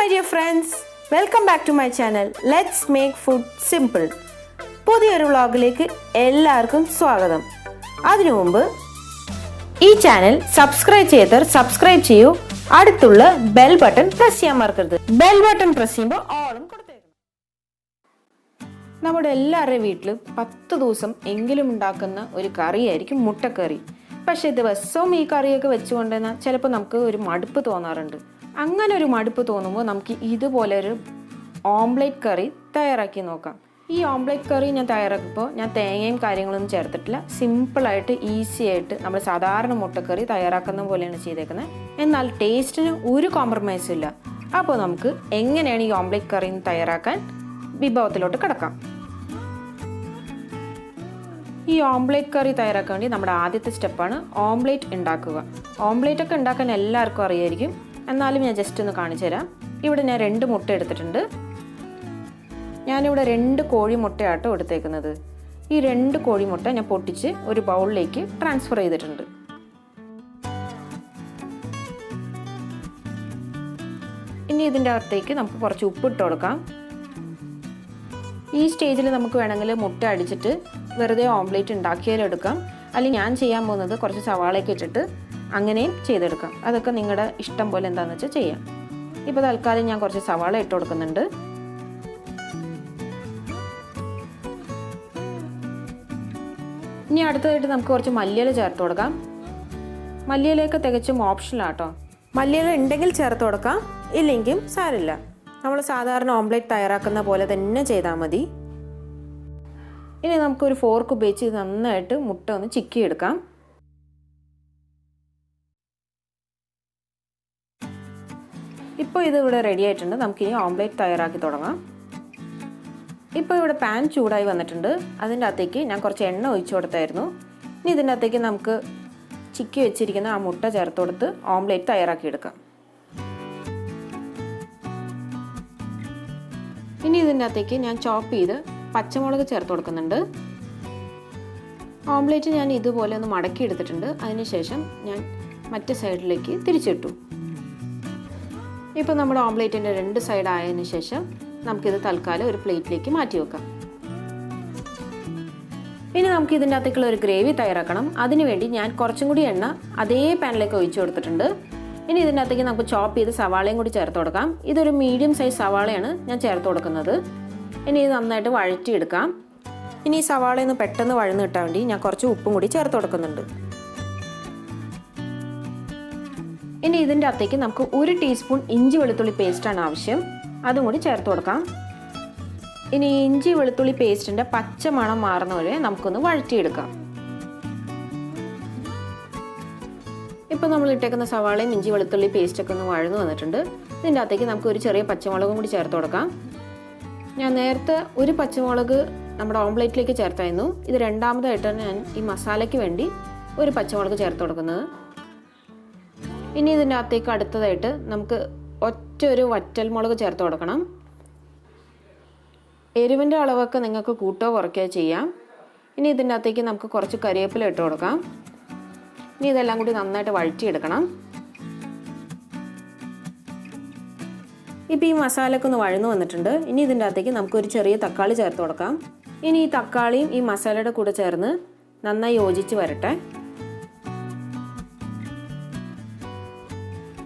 my dear friends, welcome back to my channel. Let's make food simple. പുതിയൊരു വ്ളോഗിലേക്ക് എല്ലാവർക്കും സ്വാഗതം. അതിനു മുമ്പ് ഈ ചാനൽ സബ്സ്ക്രൈബ് ചെയ്തവർ സബ്സ്ക്രൈബ് ചെയ്യൂ. അടുത്തുള്ള ബെൽ ബട്ടൺ പ്രസ് ചെയ്യാൻ മറക്കരുത്. ബെൽ ബട്ടൺ പ്രസ് ചെയ്യുമ്പോൾ ഓളും കൊടുത്തേക്കണം. നമ്മുടെ എല്ലാവരുടെയും വീട്ടിൽ 10 ദിവസം എങ്കിലും ഉണ്ടാക്കുന്ന ഒരു കറിയായിരിക്കും മുട്ടക്കറി. പക്ഷേ ദിവസവും ഈ കറിയൊക്കെ വെച്ചുകൊണ്ടെന്നാൽ ചിലപ്പോൾ നമുക്ക് ഒരു മടുപ്പ് തോന്നാറുണ്ട്. അങ്ങനെ ഒരു മടുപ്പ് തോന്നുമ്പോൾ നമുക്ക് ഇതുപോലെ ഒരു ഓംലെറ്റ് കറി തയ്യാറാക്കി നോക്കാം. ഈ ഓംലെറ്റ് കറി ഞാൻ തയ്യാറാക്കുമ്പോൾ ഞാൻ തേങ്ങയും കാര്യങ്ങളൊന്നും ചേർത്തിട്ടില്ല. സിമ്പിളായിട്ട് ഈസി ആയിട്ട് നമ്മൾ സാധാരണ മുട്ടക്കറി തയ്യാറാക്കുന്ന പോലെയാണ് ചെയ്തേക്കുന്നത്. എന്നാൽ ടേസ്റ്റിന് ഒരു കോംപ്രമൈസും ഇല്ല. അപ്പോൾ നമുക്ക് എങ്ങനെയാണ് ഈ ഓംലെറ്റ് കറി തയ്യാറാക്കാൻ വിഭവത്തിലോട്ട് കിടക്കാം. ഈ ഓംലെറ്റ് കറി തയ്യാറാക്കാൻ വേണ്ടി നമ്മുടെ ആദ്യത്തെ സ്റ്റെപ്പാണ് ഓംലെറ്റ് ഉണ്ടാക്കുക. ഓംലെറ്റ് ഒക്കെ ഉണ്ടാക്കാൻ എല്ലാവർക്കും അറിയായിരിക്കും, എന്നാലും ഞാൻ ജസ്റ്റ് ഒന്ന് കാണിച്ചു തരാം. ഇവിടെ ഞാൻ 2 മുട്ട എടുത്തിട്ടുണ്ട്. ഞാനിവിടെ 2 കോഴിമുട്ടയാട്ടോ എടുത്തേക്കുന്നത്. ഈ 2 കോഴിമുട്ട ഞാൻ പൊട്ടിച്ച് ഒരു ബൗളിലേക്ക് ട്രാൻസ്ഫർ ചെയ്തിട്ടുണ്ട്. ഇനി ഇതിൻ്റെ അകത്തേക്ക് നമുക്ക് കുറച്ച് ഉപ്പിട്ട് കൊടുക്കാം. ഈ സ്റ്റേജിൽ നമുക്ക് വേണമെങ്കിൽ മുട്ട അടിച്ചിട്ട് വെറുതെ ഓംലെറ്റ് ഉണ്ടാക്കിയാലും എടുക്കാം. അല്ലെങ്കിൽ ഞാൻ ചെയ്യാൻ പോകുന്നത് കുറച്ച് സവാളയൊക്കെ ഇട്ടിട്ട് അങ്ങനെയും ചെയ്തെടുക്കാം. അതൊക്കെ നിങ്ങളുടെ ഇഷ്ടം പോലെ എന്താണെന്ന് വെച്ചാൽ ചെയ്യാം. ഇപ്പോൾ തൽക്കാലം ഞാൻ കുറച്ച് സവാള ഇട്ട് കൊടുക്കുന്നുണ്ട്. ഇനി അടുത്തതായിട്ട് നമുക്ക് കുറച്ച് മല്ലിയില ചേർത്ത് കൊടുക്കാം. മല്ലിയിലയൊക്കെ തികച്ചും ഓപ്ഷനാട്ടോ. മല്ലിയില ഉണ്ടെങ്കിൽ ചേർത്ത് കൊടുക്കാം, ഇല്ലെങ്കിൽ സാരമില്ല. നമ്മൾ സാധാരണ ഓംലെറ്റ് തയ്യാറാക്കുന്ന പോലെ തന്നെ ചെയ്താൽ മതി. ഇനി നമുക്കൊരു ഫോർക്ക് ഉപയോഗിച്ച് നന്നായിട്ട് മുട്ട ഒന്ന് ചിക്കിയെടുക്കാം. ഇപ്പോൾ ഇതിവിടെ റെഡി ആയിട്ടുണ്ട്. നമുക്കിനി ഓംലെറ്റ് തയ്യാറാക്കി തുടങ്ങാം. ഇപ്പോൾ ഇവിടെ പാൻ ചൂടായി വന്നിട്ടുണ്ട്. അതിൻ്റെ അകത്തേക്ക് ഞാൻ കുറച്ച് എണ്ണ ഒഴിച്ചു കൊടുത്തായിരുന്നു. ഇനി ഇതിൻ്റെ അകത്തേക്ക് നമുക്ക് ചിക്കി വെച്ചിരിക്കുന്ന ആ മുട്ട ചേർത്ത് കൊടുത്ത് ഓംലെറ്റ് തയ്യാറാക്കിയെടുക്കാം. ഇനി ഇതിൻ്റെ അകത്തേക്ക് ഞാൻ ചോപ്പ് ചെയ്ത് പച്ചമുളക് ചേർത്ത് കൊടുക്കുന്നുണ്ട്. ഓംലെറ്റ് ഞാൻ ഇതുപോലെ ഒന്ന് മടക്കി എടുത്തിട്ടുണ്ട്. അതിനുശേഷം ഞാൻ മറ്റേ സൈഡിലേക്ക് തിരിച്ചിട്ടു. ഇപ്പോൾ നമ്മുടെ ഓംലെറ്റിൻ്റെ 2 സൈഡ് ആയതിനു ശേഷം നമുക്കിത് തൽക്കാലം ഒരു പ്ലേറ്റിലേക്ക് മാറ്റി വെക്കാം. ഇനി നമുക്ക് ഇതിൻ്റെ അകത്തേക്കുള്ള ഒരു ഗ്രേവി തയ്യാറാക്കണം. അതിനുവേണ്ടി ഞാൻ കുറച്ചും കൂടി എണ്ണ അതേ പാനിലേക്ക് ഒഴിച്ചു കൊടുത്തിട്ടുണ്ട്. ഇനി ഇതിൻ്റെ അകത്തേക്ക് നമുക്ക് ചോപ്പ് ചെയ്ത് സവാളയും കൂടി ചേർത്ത് കൊടുക്കാം. ഇതൊരു മീഡിയം സൈസ് സവാളയാണ് ഞാൻ ചേർത്ത് കൊടുക്കുന്നത്. ഇനി ഇത് നന്നായിട്ട് വഴറ്റിയെടുക്കാം. ഇനി ഈ സവാളയൊന്ന് പെട്ടെന്ന് വഴന്ന് കിട്ടാൻ വേണ്ടി ഞാൻ കുറച്ച് ഉപ്പും കൂടി ചേർത്ത് കൊടുക്കുന്നുണ്ട്. ഇനി ഇതിൻ്റെ അകത്തേക്ക് നമുക്ക് 1 ടീസ്പൂൺ ഇഞ്ചി വെളുത്തുള്ളി പേസ്റ്റാണ് ആവശ്യം. അതും കൂടി ചേർത്ത് കൊടുക്കാം. ഇനി ഇഞ്ചി വെളുത്തുള്ളി പേസ്റ്റിൻ്റെ പച്ച മണം മാറുന്ന വരെ നമുക്കൊന്ന് വഴറ്റിയെടുക്കാം. ഇപ്പോൾ നമ്മൾ ഇട്ടേക്കുന്ന സവാളയും ഇഞ്ചി വെളുത്തുള്ളി പേസ്റ്റൊക്കെ ഒന്ന് വഴന്നു വന്നിട്ടുണ്ട്. ഇതിൻ്റെ അകത്തേക്ക് നമുക്ക് ഒരു ചെറിയ പച്ചമുളകും കൂടി ചേർത്ത് കൊടുക്കാം. ഞാൻ നേരത്തെ ഒരു പച്ചമുളക് നമ്മുടെ ഓംലെറ്റിലേക്ക് ചേർത്തായിരുന്നു. ഇത് രണ്ടാമതായിട്ടാണ് ഞാൻ ഈ മസാലയ്ക്ക് വേണ്ടി ഒരു പച്ചമുളക് ചേർത്ത് കൊടുക്കുന്നത്. ഇനി ഇതിൻ്റെ അകത്തേക്ക് അടുത്തതായിട്ട് നമുക്ക് ഒരു വറ്റൽമുളക് ചേർത്ത് കൊടുക്കണം. എരിവിൻ്റെ അളവൊക്കെ നിങ്ങൾക്ക് കൂട്ടോ കുറയ്ക്കുകയോ ചെയ്യാം. ഇനി ഇതിൻ്റെ അകത്തേക്ക് നമുക്ക് കുറച്ച് കറിവേപ്പില ഇട്ട് കൊടുക്കാം. ഇനി ഇതെല്ലാം കൂടി നന്നായിട്ട് വഴറ്റിയെടുക്കണം. ഇപ്പോൾ ഈ മസാലയൊക്കെ ഒന്ന് വഴന്നു വന്നിട്ടുണ്ട്. ഇനി ഇതിൻ്റെ അകത്തേക്ക് നമുക്കൊരു ചെറിയ തക്കാളി ചേർത്ത് കൊടുക്കാം. ഇനി ഈ തക്കാളിയും ഈ മസാലയുടെ കൂടെ ചേർന്ന് നന്നായി യോജിച്ച് വരട്ടെ.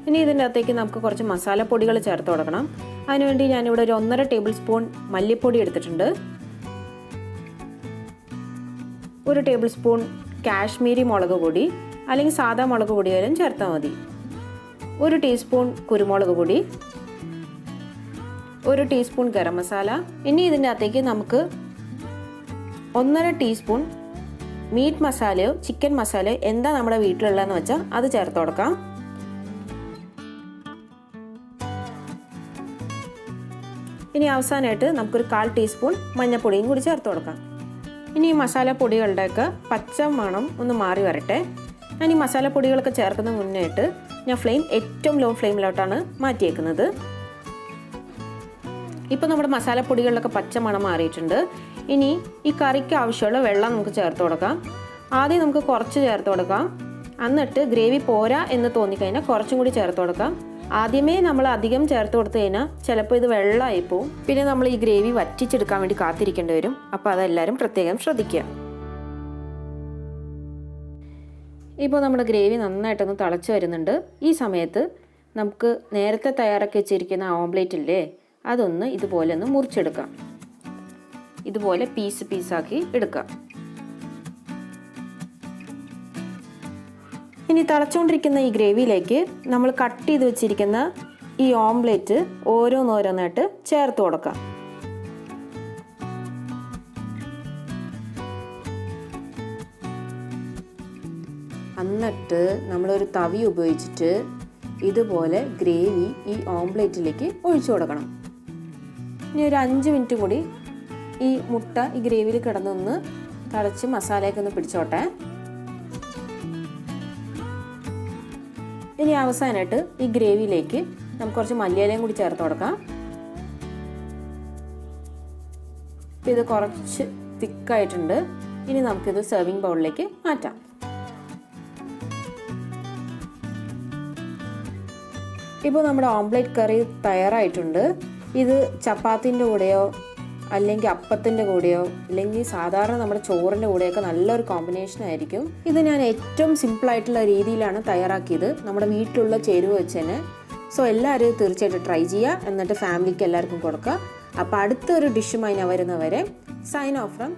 ഇനി ഇതിൻ്റെ അകത്തേക്ക് നമുക്ക് കുറച്ച് മസാലപ്പൊടികൾ ചേർത്ത് കൊടുക്കണം. അതിനുവേണ്ടി ഞാനിവിടെ ഒരു 1.5 ടേബിൾ സ്പൂൺ മല്ലിപ്പൊടി എടുത്തിട്ടുണ്ട്. 1 ടേബിൾ സ്പൂൺ കാശ്മീരി മുളക് പൊടി, അല്ലെങ്കിൽ സാധാ മുളക് പൊടിയായാലും ചേർത്താൽ മതി. 1 ടീസ്പൂൺ കുരുമുളക് പൊടി, 1 ടീസ്പൂൺ ഗരം മസാല. ഇനി ഇതിൻ്റെ അകത്തേക്ക് നമുക്ക് 1.5 ടീസ്പൂൺ മീറ്റ് മസാലയോ ചിക്കൻ മസാലയോ എന്താ നമ്മുടെ വീട്ടിലുള്ളതെന്ന് വെച്ചാൽ അത് ചേർത്ത് കൊടുക്കാം. ഇനി അവസാനമായിട്ട് നമുക്കൊരു 1/4 ടീസ്പൂൺ മഞ്ഞൾപ്പൊടിയും കൂടി ചേർത്ത് കൊടുക്കാം. ഇനി ഈ മസാലപ്പൊടികളുടെയൊക്കെ പച്ച മണം ഒന്ന് മാറി വരട്ടെ. ഞാൻ ഈ മസാലപ്പൊടികളൊക്കെ ചേർക്കുന്ന മുന്നേയായിട്ട് ഞാൻ ഫ്ലെയിം ഏറ്റവും ലോ ഫ്ലെയിമിലോട്ടാണ് മാറ്റിയേക്കുന്നത്. ഇപ്പോൾ നമ്മുടെ മസാലപ്പൊടികളിലൊക്കെ പച്ച മണം മാറിയിട്ടുണ്ട്. ഇനി ഈ കറിക്ക് ആവശ്യമുള്ള വെള്ളം നമുക്ക് ചേർത്ത് കൊടുക്കാം. ആദ്യം നമുക്ക് കുറച്ച് ചേർത്ത് കൊടുക്കാം. എന്നിട്ട് ഗ്രേവി പോരാ എന്ന് തോന്നിക്കഴിഞ്ഞാൽ കുറച്ചും കൂടി ചേർത്ത് കൊടുക്കാം. ആദ്യമേ നമ്മൾ അധികം ചേർത്ത് കൊടുത്തു കഴിഞ്ഞാൽ ചിലപ്പോൾ ഇത് വെള്ളമായി പോവും. പിന്നെ നമ്മൾ ഈ ഗ്രേവി വറ്റിച്ചെടുക്കാൻ വേണ്ടി കാത്തിരിക്കേണ്ടി വരും. അപ്പോൾ അതെല്ലാവരും പ്രത്യേകം ശ്രദ്ധിക്കുക. ഇപ്പോൾ നമ്മുടെ ഗ്രേവി നന്നായിട്ടൊന്ന് തിളച്ച് വരുന്നുണ്ട്. ഈ സമയത്ത് നമുക്ക് നേരത്തെ തയ്യാറാക്കി വെച്ചിരിക്കുന്ന ഓംലേറ്റ് ഇല്ലേ, അതൊന്ന് ഇതുപോലെ ഒന്ന് മുറിച്ചെടുക്കാം. ഇതുപോലെ പീസാക്കി എടുക്കാം. ഇനി തിളച്ചുകൊണ്ടിരിക്കുന്ന ഈ ഗ്രേവിയിലേക്ക് നമ്മൾ കട്ട് ചെയ്ത് വെച്ചിരിക്കുന്ന ഈ ഓംലേറ്റ് ഓരോന്നോരോന്നായിട്ട് ചേർത്ത് കൊടുക്കാം. എന്നിട്ട് നമ്മളൊരു തവി ഉപയോഗിച്ചിട്ട് ഇതുപോലെ ഗ്രേവി ഈ ഓംലേറ്റിലേക്ക് ഒഴിച്ചു കൊടുക്കണം. ഇനി ഒരു 5 മിനിറ്റ് കൂടി ഈ മുട്ട ഈ ഗ്രേവിയിൽ കിടന്നൊന്ന് തിളച്ച് മസാലയൊക്കെ ഒന്ന് പിടിച്ചോട്ടെ. ഇനി അവസാനമായിട്ട് ഈ ഗ്രേവിയിലേക്ക് നമുക്ക് കുറച്ച് മല്ലിയിലയും കൂടി ചേർത്ത് കൊടുക്കാം. ഇത് കുറച്ച് തിക്കായിട്ടുണ്ട്. ഇനി നമുക്കിത് സെർവിങ് ബൗളിലേക്ക് മാറ്റാം. ഇപ്പോൾ നമ്മുടെ ഓംലെറ്റ് കറി തയ്യാറായിട്ടുണ്ട്. ഇത് ചപ്പാത്തിൻ്റെ കൂടെയോ അല്ലെങ്കിൽ അപ്പത്തിൻ്റെ കൂടെയോ അല്ലെങ്കിൽ സാധാരണ നമ്മുടെ ചോറിൻ്റെ കൂടെയൊക്കെ നല്ലൊരു കോമ്പിനേഷൻ ആയിരിക്കും. ഇത് ഞാൻ ഏറ്റവും സിമ്പിളായിട്ടുള്ള രീതിയിലാണ് തയ്യാറാക്കിയത്, നമ്മുടെ വീട്ടിലുള്ള ചേരുവ വെച്ച് തന്നെ. സോ എല്ലാവരും തീർച്ചയായിട്ടും ട്രൈ ചെയ്യുക. എന്നിട്ട് ഫാമിലിക്ക് എല്ലാവർക്കും കൊടുക്കുക. അപ്പോൾ അടുത്തൊരു ഡിഷുമായി ഞാൻ വരുന്നവരെ സൈൻ ഓഫ് ഫ്രം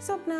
സ്വപ്ന.